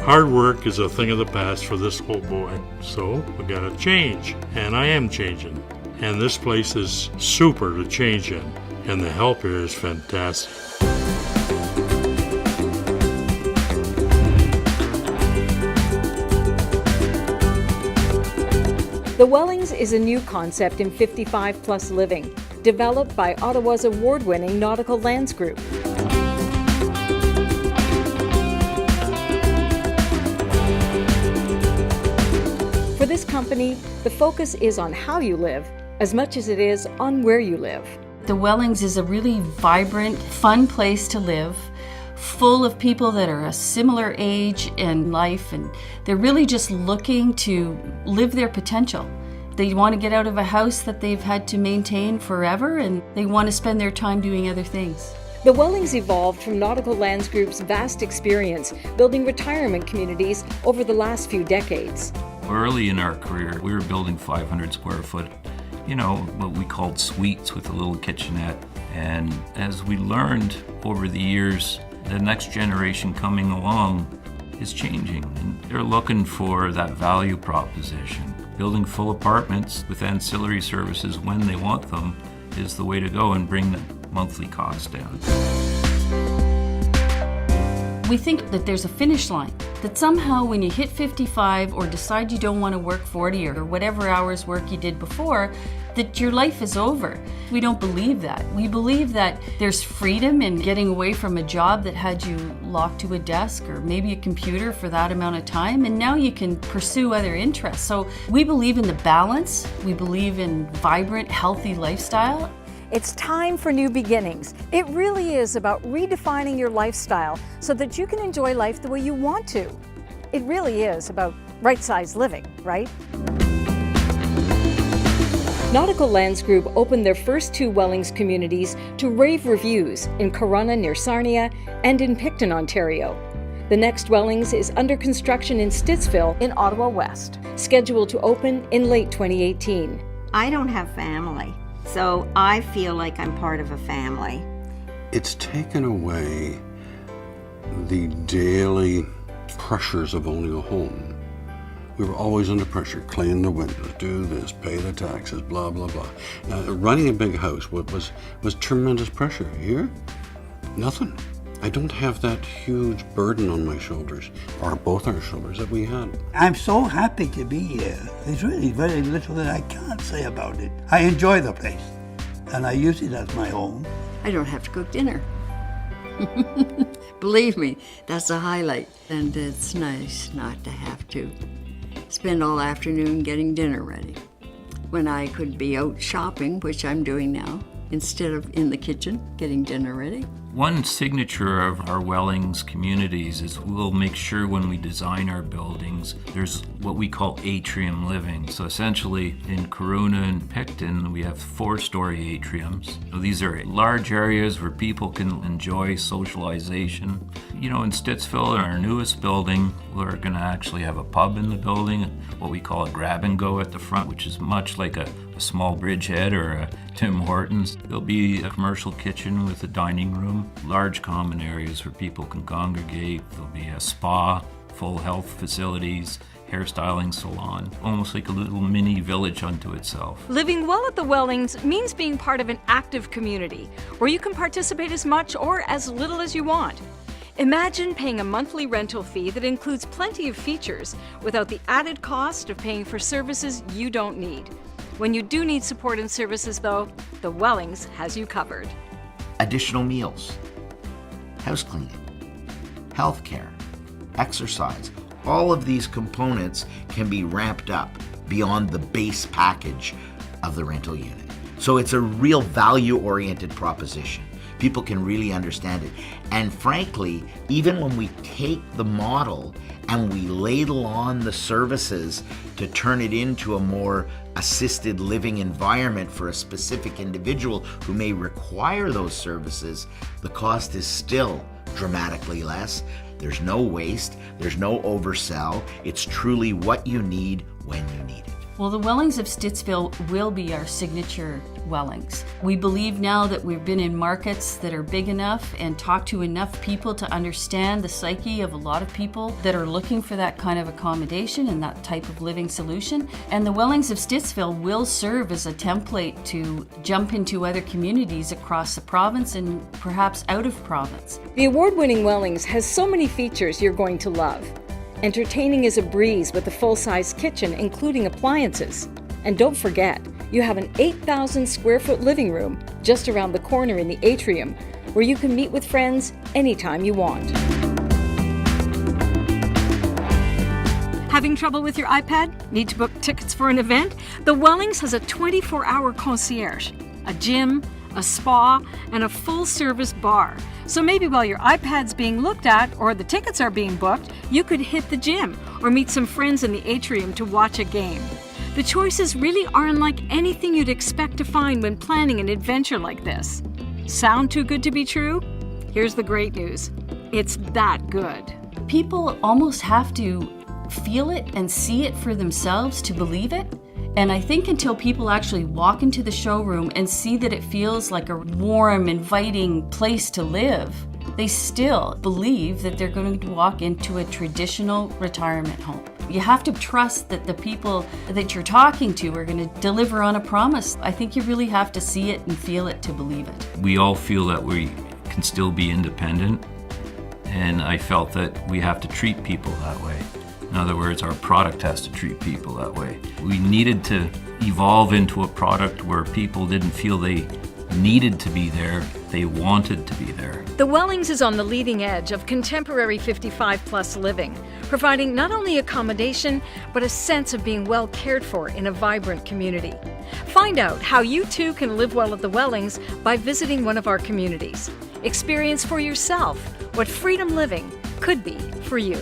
Hard work is a thing of the past for this old boy, so we gotta change, and I am changing. And this place is super to change in, and the help here is fantastic. The Wellings is a new concept in 55-plus living, developed by Ottawa's award-winning Nautical Lands Group. For this company, the focus is on how you live as much as it is on where you live. The Wellings is a really vibrant, fun place to live, full of people that are a similar age in life, and they're really just looking to live their potential. They want to get out of a house that they've had to maintain forever, and they want to spend their time doing other things. The Wellings evolved from Nautical Lands Group's vast experience building retirement communities over the last few decades. Early in our career, we were building 500 square foot, what we called suites with a little kitchenette. And as we learned over the years, the next generation coming along is changing, and they're looking for that value proposition. Building full apartments with ancillary services when they want them is the way to go and bring the monthly cost down. We think that there's a finish line, that somehow when you hit 55 or decide you don't want to work 40 or whatever hours work you did before, that your life is over. We don't believe that. We believe that there's freedom in getting away from a job that had you locked to a desk or maybe a computer for that amount of time, and now you can pursue other interests. So we believe in the balance. We believe in vibrant, healthy lifestyle. It's time for new beginnings. It really is about redefining your lifestyle so that you can enjoy life the way you want to. It really is about right-sized living, right? Nautical Lands Group opened their first 2 Wellings communities to rave reviews in Corunna near Sarnia and in Picton, Ontario. The next Wellings is under construction in Stittsville in Ottawa West, scheduled to open in late 2018. I don't have family, so I feel like I'm part of a family. It's taken away the daily pressures of owning a home. We were always under pressure, clean the windows, do this, pay the taxes, blah, blah, blah. Running a big house was tremendous pressure. Here, nothing. I don't have that huge burden on my shoulders, or both our shoulders, that we had. I'm so happy to be here. There's really very little that I can't say about it. I enjoy the place, and I use it as my home. I don't have to cook dinner. Believe me, that's a highlight. And it's nice not to have to spend all afternoon getting dinner ready when I could be out shopping, which I'm doing now, instead of in the kitchen getting dinner ready. One signature of our Wellings communities is we'll make sure when we design our buildings, there's what we call atrium living. So essentially in Corunna and Picton, we have 4-story atriums. So these are large areas where people can enjoy socialization. In Stittsville, in our newest building, we're going to actually have a pub in the building, what we call a grab and go at the front, which is much like a small Bridgehead or a Tim Hortons. There'll be a commercial kitchen with a dining room, large common areas where people can congregate. There'll be a spa, full health facilities, hairstyling salon, almost like a little mini village unto itself. Living well at the Wellings means being part of an active community where you can participate as much or as little as you want. Imagine paying a monthly rental fee that includes plenty of features without the added cost of paying for services you don't need. When you do need support and services, though, the Wellings has you covered. Additional meals, house cleaning, healthcare, exercise. All of these components can be ramped up beyond the base package of the rental unit. So it's a real value-oriented proposition. People can really understand it. And frankly, even when we take the model and we ladle on the services to turn it into a more assisted living environment for a specific individual who may require those services, the cost is still dramatically less. There's no waste, there's no oversell. It's truly what you need when you need it. Well, the Wellings of Stittsville will be our signature Wellings. We believe now that we've been in markets that are big enough and talked to enough people to understand the psyche of a lot of people that are looking for that kind of accommodation and that type of living solution. And the Wellings of Stittsville will serve as a template to jump into other communities across the province and perhaps out of province. The award-winning Wellings has so many features you're going to love. Entertaining is a breeze with a full-size kitchen, including appliances. And don't forget, you have an 8,000 square foot living room just around the corner in the atrium, where you can meet with friends anytime you want. Having trouble with your iPad? Need to book tickets for an event? The Wellings has a 24-hour concierge, a gym, a spa, and a full-service bar. So maybe while your iPad's being looked at or the tickets are being booked, you could hit the gym or meet some friends in the atrium to watch a game. The choices really are unlike anything you'd expect to find when planning an adventure like this. Sound too good to be true? Here's the great news. It's that good. People almost have to feel it and see it for themselves to believe it. And I think until people actually walk into the showroom and see that it feels like a warm, inviting place to live, they still believe that they're going to walk into a traditional retirement home. You have to trust that the people that you're talking to are going to deliver on a promise. I think you really have to see it and feel it to believe it. We all feel that we can still be independent, and I felt that we have to treat people that way. In other words, our product has to treat people that way. We needed to evolve into a product where people didn't feel they needed to be there, they wanted to be there. The Wellings is on the leading edge of contemporary 55-plus living, providing not only accommodation, but a sense of being well cared for in a vibrant community. Find out how you too can live well at the Wellings by visiting one of our communities. Experience for yourself what freedom living could be for you.